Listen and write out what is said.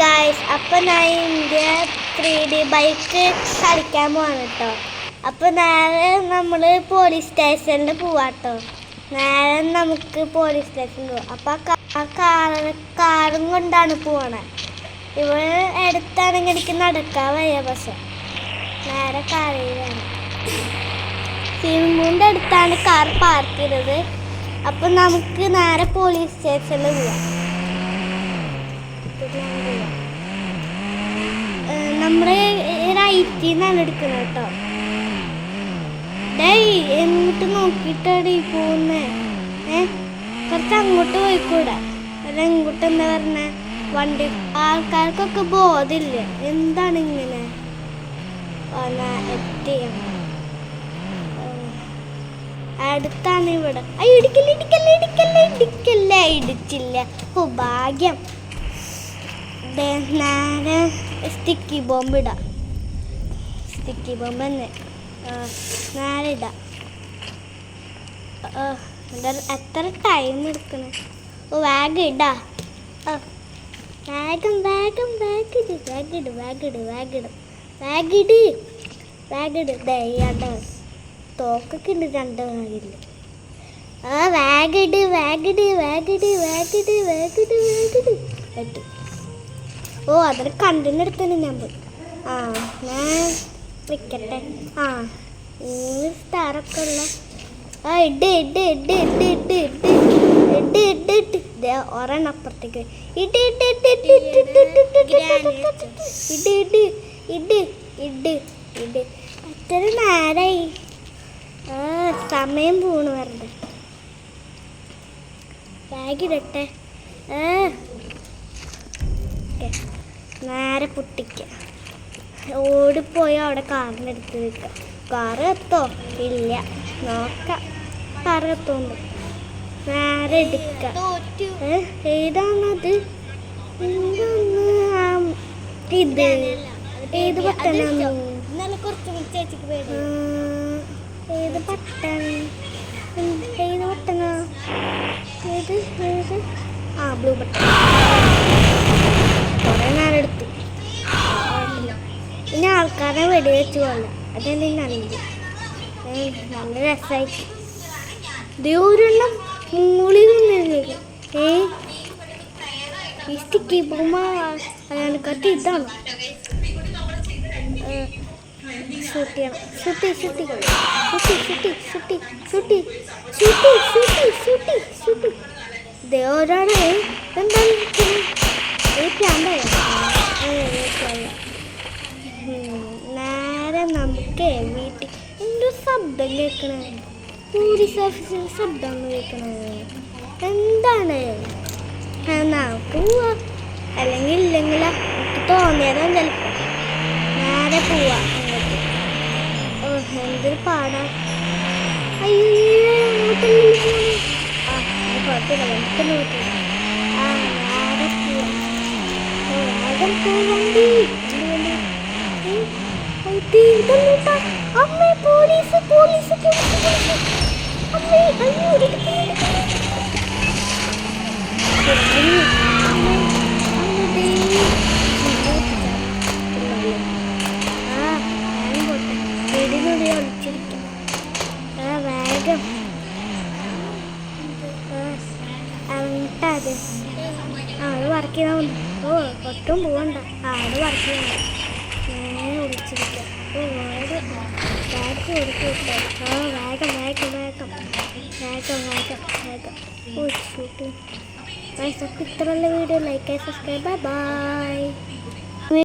Guys, അപ്പോൾ ഞാൻ India 3D bike കളിക്കാൻ പോവാണ് കേട്ടോ. അപ്പോൾ നേരെ നമ്മൾ പോലീസ് സ്റ്റേഷനിൽ പോവാട്ടോ. നേരെ നമുക്ക് പോലീസ് സ്റ്റേഷനിൽ പോവാം. അപ്പോൾ കാറും കൊണ്ടാണ് പോവണേ. ഇവിടെ അടുത്താണെങ്കിൽ എനിക്ക് നടക്കാൻ വയ്യ, പക്ഷെ നേരെ കാറിലാണ്. സിനിമയുടെ അടുത്താണ് കാർ പാർക്ക് ചെയ്തത്. അപ്പോൾ നമുക്ക് നേരെ പോലീസ് സ്റ്റേഷനിൽ പോവാം. നമ്മുടെ റൈറ്റിൽ നിന്നാണ് എടുക്കുന്നത് കേട്ടോ. എന്നിട്ട് നോക്കിയിട്ടാണ് ഈ പോകുന്നേ. കുറച്ച് അങ്ങോട്ട് പോയിക്കൂടെ? അല്ല ഇങ്ങോട്ട് എന്താ പറഞ്ഞ വണ്ടി ആൾക്കാർക്കൊക്കെ ബോധമില്ല. എന്താണ് ഇങ്ങനെ അടുത്താണ് ഇവിടെ. ഇടിച്ചില്ല. ഓ ഭാഗ്യം. നേരെ സ്റ്റിക്കി ബോംബ് ഇടാം. സ്റ്റിക്കി ബോംബ് തന്നെ നേരെ ഇടാം. എത്ര ടൈം എടുക്കണം? ഓ വേഗം ഇടാ. വേഗിട് തോക്കൊക്കെ ഉണ്ട് 2 ഭാഗില്ല. വേഗിട്. ഓ അതിന് കണ്ടിനെടുത്തന്നെ ഞാൻ പോയി. ഞാൻ വിൽക്കട്ടെ. സ്റ്റാറൊക്കെ ഉള്ള ഒരെണ്ണം അപ്പുറത്തേക്ക് എത്ര നേരായി. സമയം പോണു വെറുതെ. ബാഗിടട്ടെ. നേരെ പൊട്ടിക്ക. ഓടിപ്പോയി അവിടെ കാറിൻ്റെ അടുത്ത് നിൽക്കുക. കാറ് എത്തോ? ഇല്ല, നോക്കാം. കാറ് എത്തോണ്ട് നേരെ എടുക്ക. ഏതാണത്? ഇത് ഏത് ബട്ടനാണ്? ഏത് ബട്ടൺ? ഏത് ബട്ടനാ? ഏത്? Blue button. കുറേ നേരം എടുത്തു. പിന്നെ ആൾക്കാരെ വെടിവെച്ച് കൊള്ളാം. അതെന്നെ നല്ലത്. നല്ല രസമായി. ദൂരെണ്ണം മൂളി നിന്നില്ലേ? ഈ സ്റ്റിക്കി ബോംബ് അയാൾക്കത്ത് ഇതാണ്. ഷൂട്ട് ചെയ്യണം. ഷൂട്ടി. ഒരാളെ എന്താണ് നേരെ നമുക്ക് വീട്ടിൽ എന്തോ ശബ്ദം കേൾക്കണേ. പോലീസ് ഓഫീസിൻ്റെ ശബ്ദമാണ് കേൾക്കണത്. എന്താണ്? പോവാ അല്ലെങ്കിൽ ഇല്ലെങ്കിൽ എനിക്ക് തോന്നിയതാണ് ചിലപ്പോൾ. നേരെ പോവാ അങ്ങോട്ട്. എന്തൊരു പാടാ. അയ്യോ കുഴപ്പമില്ല. നേരെ പോവാ. അമ്മേ പോലീസ്. അമ്മേ അയ്യോ വേഗം അത് വർക്ക് ചെയ്താൽ മതി. ഒട്ടും പോവണ്ട. അത് വർക്ക് ചെയ്യണ്ട. ഞാൻ വിളിച്ചിരിക്കാം. ബാഗ് കൊടുത്തു വിട്ടോ. വേഗം. ഷൂട്ടിങ്. ഇത്രയുള്ള വീഡിയോ ലൈക്ക്, സബ്സ്ക്രൈബ്. ബൈ.